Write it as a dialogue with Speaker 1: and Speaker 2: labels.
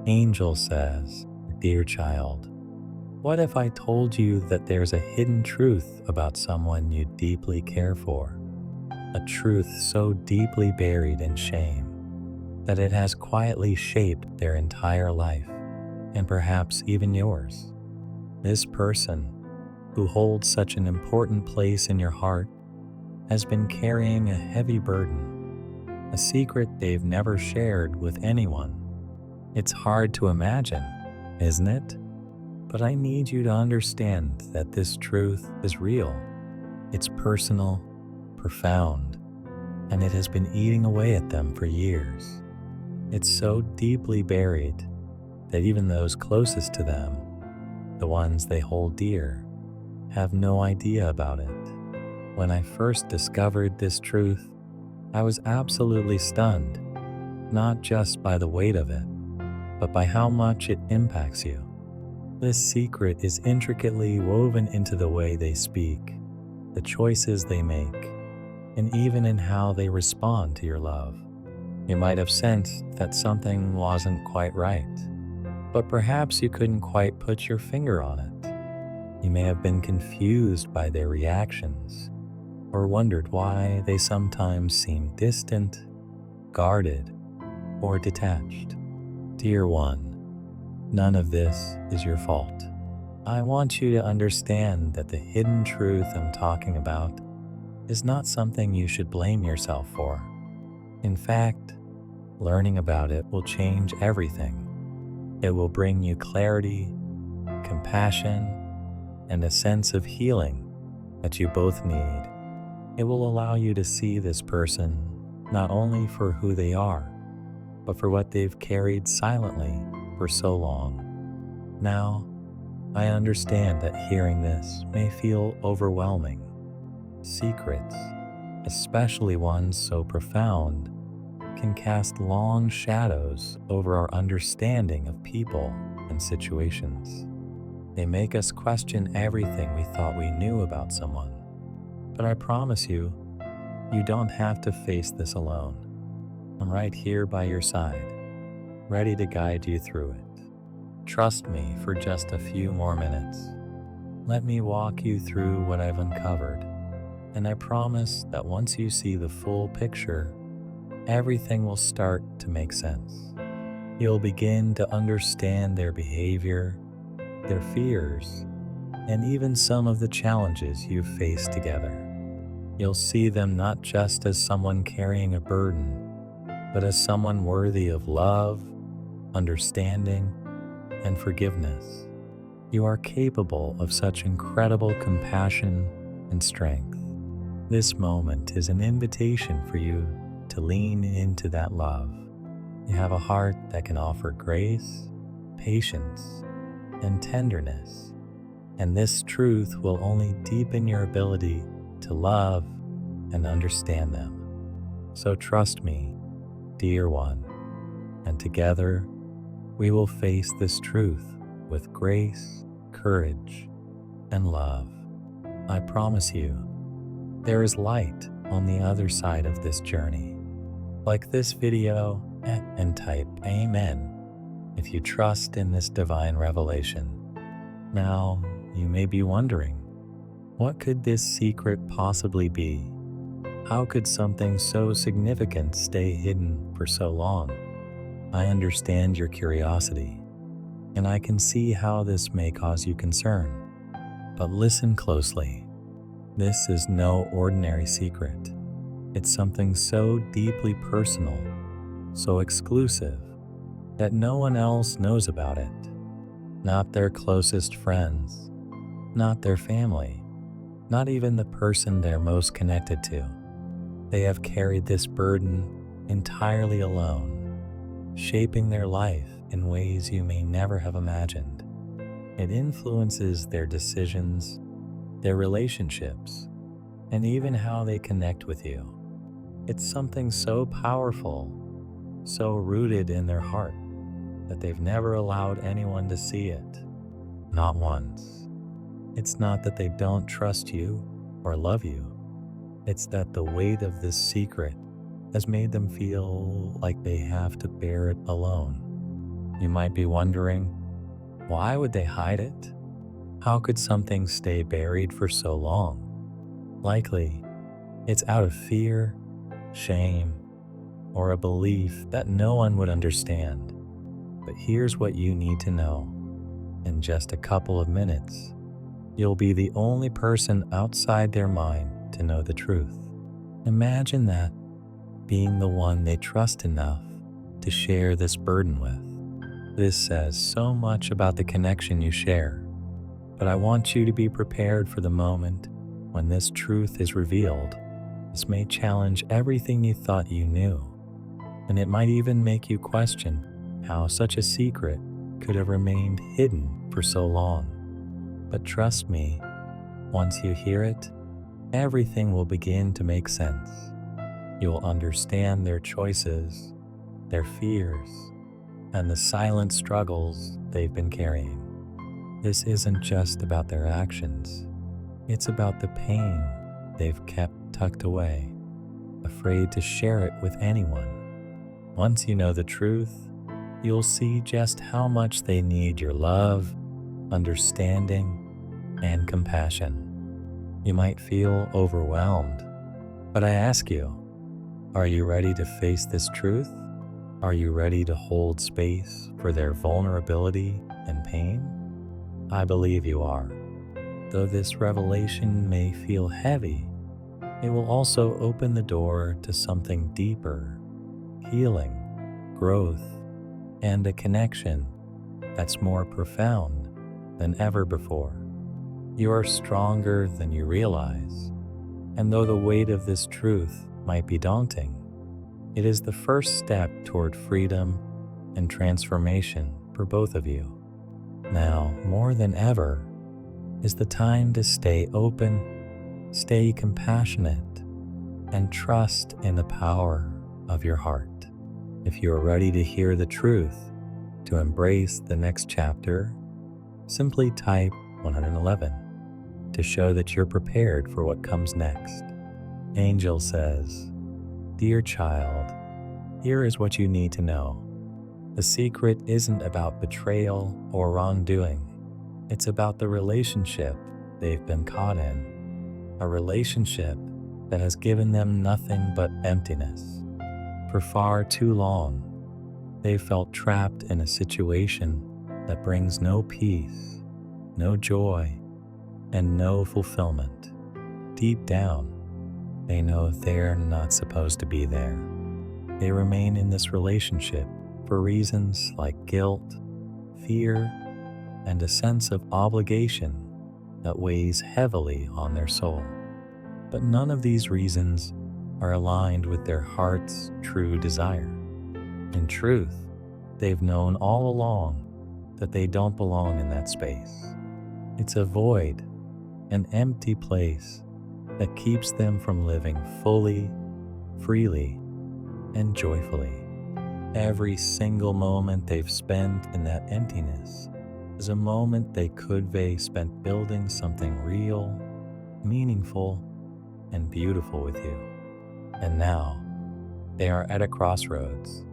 Speaker 1: Angel says, "Dear child, what if I told you that there's a hidden truth about someone you deeply care for? A truth so deeply buried in shame that it has quietly shaped their entire life, and perhaps even yours. This person, who holds such an important place in your heart, has been carrying a heavy burden, a secret they've never shared with anyone. It's hard to imagine, isn't it? But I need you to understand that this truth is real. It's personal, profound, and it has been eating away at them for years. It's so deeply buried that even those closest to them, the ones they hold dear, have no idea about it. When I first discovered this truth, I was absolutely stunned, not just by the weight of it, but by how much it impacts you. This secret is intricately woven into the way they speak, the choices they make, and even in how they respond to your love. You might have sensed that something wasn't quite right, but perhaps you couldn't quite put your finger on it. You may have been confused by their reactions, or wondered why they sometimes seem distant, guarded, or detached. Dear one, none of this is your fault. I want you to understand that the hidden truth I'm talking about is not something you should blame yourself for. In fact, learning about it will change everything. It will bring you clarity, compassion, and a sense of healing that you both need. It will allow you to see this person not only for who they are, but for what they've carried silently for so long. Now, I understand that hearing this may feel overwhelming. Secrets, especially ones so profound, can cast long shadows over our understanding of people and situations. They make us question everything we thought we knew about someone. But I promise you, you don't have to face this alone. I'm right here by your side, ready to guide you through it. Trust me for just a few more minutes. Let me walk you through what I've uncovered, and I promise that once you see the full picture, everything will start to make sense. You'll begin to understand their behavior, their fears, and even some of the challenges you've faced together. You'll see them not just as someone carrying a burden, but as someone worthy of love, understanding, and forgiveness. You are capable of such incredible compassion and strength. This moment is an invitation for you to lean into that love. You have a heart that can offer grace, patience, and tenderness, and this truth will only deepen your ability to love and understand them. So trust me, dear one, and together we will face this truth with grace, courage, and love. I promise you, there is light on the other side of this journey. Like this video and type Amen if you trust in this divine revelation. Now, you may be wondering, what could this secret possibly be? How could something so significant stay hidden for so long? I understand your curiosity, and I can see how this may cause you concern. But listen closely. This is no ordinary secret. It's something so deeply personal, so exclusive, that no one else knows about it. Not their closest friends, not their family, not even the person they're most connected to. They have carried this burden entirely alone, shaping their life in ways you may never have imagined. It influences their decisions, their relationships, and even how they connect with you. It's something so powerful, so rooted in their heart, that they've never allowed anyone to see it, not once. It's not that they don't trust you or love you. It's that the weight of this secret has made them feel like they have to bear it alone. You might be wondering, why would they hide it? How could something stay buried for so long? Likely, it's out of fear, shame, or a belief that no one would understand. But here's what you need to know. In just a couple of minutes, you'll be the only person outside their mind to know the truth. Imagine that, being the one they trust enough to share this burden with. This says so much about the connection you share. But I want you to be prepared for the moment when this truth is revealed. This may challenge everything you thought you knew, and it might even make you question how such a secret could have remained hidden for so long. But trust me, once you hear it, everything will begin to make sense. You'll understand their choices, their fears, and the silent struggles they've been carrying. This isn't just about their actions. It's about the pain they've kept tucked away, afraid to share it with anyone. Once you know the truth, you'll see just how much they need your love, understanding, and compassion. You might feel overwhelmed, but I ask you, are you ready to face this truth? Are you ready to hold space for their vulnerability and pain? I believe you are. Though this revelation may feel heavy, it will also open the door to something deeper, healing, growth, and a connection that's more profound than ever before. You are stronger than you realize, and though the weight of this truth might be daunting, it is the first step toward freedom and transformation for both of you. Now, more than ever, is the time to stay open, stay compassionate, and trust in the power of your heart. If you are ready to hear the truth, to embrace the next chapter, simply type 111 to show that you're prepared for what comes next. Angel says, "Dear child, here is what you need to know. The secret isn't about betrayal or wrongdoing. It's about the relationship they've been caught in, a relationship that has given them nothing but emptiness. For far too long, they felt trapped in a situation that brings no peace, no joy, and no fulfillment. Deep down, they know they're not supposed to be there. They remain in this relationship for reasons like guilt, fear, and a sense of obligation that weighs heavily on their soul. But none of these reasons are aligned with their heart's true desire. In truth, they've known all along that they don't belong in that space. It's a void, an empty place that keeps them from living fully, freely, and joyfully. Every single moment they've spent in that emptiness is a moment they could have spent building something real, meaningful, and beautiful with you. And now, they are at a crossroads.